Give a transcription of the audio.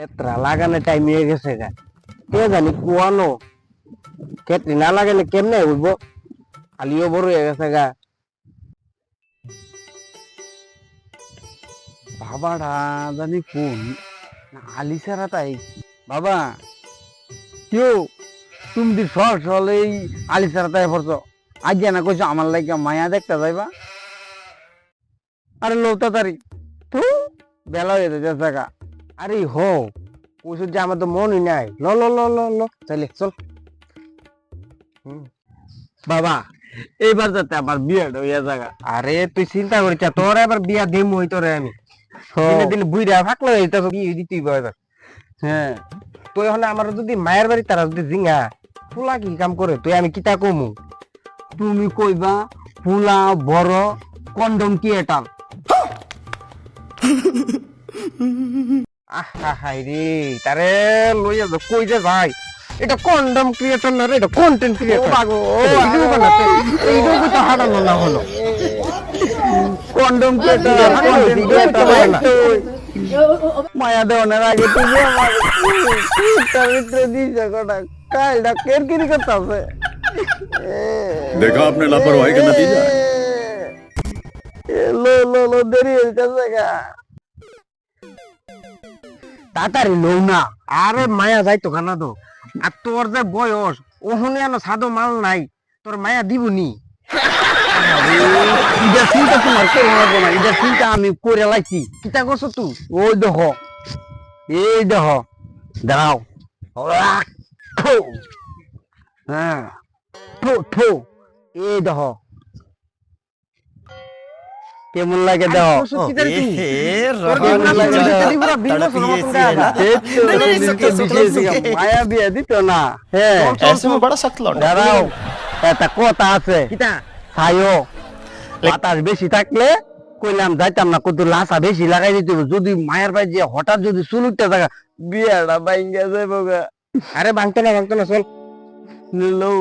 এত্রা লাগানোর টাইম হয়ে গেছে গা কে জানি কুয়ানো ক্ষেত্রে না লাগালে কেমনে উঠবো খালিও বড় হয়ে গেছে গা বাবাটা জানি কোন আলিসারা তাই বাবা কেউ তুমি সর সল এই আলিসারা তাই পড়ছো আজ না কইছো আমার লাগে মায়া দেখতে যাইবা আরে লৌতা তারি তো বেলা হয়ে যাচ্ছে জায়গা আরে হো ওষুধ যে আমার তো মনই নাই ল ল ল ল ল চলে চল বাবা এইবার যাতে আমার বিয়েটা হইয়া জায়গা আরে তুই চিন্তা করিস না, তোর এবার বিয়া দেম হই তোরে আমি দিনে দিনে বুইরা ফাকলে এটা তো বিয়ে দিতেই এবার হ্যাঁ তুই এখন আমার যদি মায়ের বাড়ি তারা যদি জিঙ্গা ফুলা কি কাম করে তুই আমি কিতা কমু তুমি কইবা ফুলা বড় কন্ডম কি এটা আহা হাই রে তারে লইয়া যা কই যে ভাই এটা কন্ডম ক্রিয়েটর না রে এটা কন্টেন্ট ক্রিয়েটর বাগো, ভিডিও বানাতে এইটাও তো হারানো না হলো কন্ডম কি এটা ভিডিও তো বানা মায়া দেওয়ার আগে তুমি আমার ভিতরে দিয়েছে কটা কালটা কেরকিরি করতেছে देखा आपने लापरवाही का नतीजा है। লো লো লো দেরি হয়ে যাচ্ছে গা তাড়াতাড়ি লও না আরে মায়া যাইতো কানা তো আর তোর যে বয়স ওহনে আনো সাদো মাল নাই তোর মায়া দিবনি এটা চিন্তা তোমার করো লাগবো না এটা চিন্তা আমি করে লাইছি কিতা করছো তুই ওই দেখো এই দেখো দাঁড়াও হ্যাঁ ঠো ঠো এই দেখো কেমন লাগে দেখো মায়া বিয়া দিত না হ্যাঁ ऐसे में बड़ा सख्त लौटा দাঁড়াও একটা কথা আছে কিতা ছাইও বাতাস বেশি থাকলে কইলাম যাইতাম না কত লাসা বেশি লাগাই দিতে হবে। যদি মায়ের ভাই যে হঠাৎ যদি চুল উঠতে থাকা বিয়াটা বাইঙ্গা যাইব গা আরে ভাঙতে না চল লও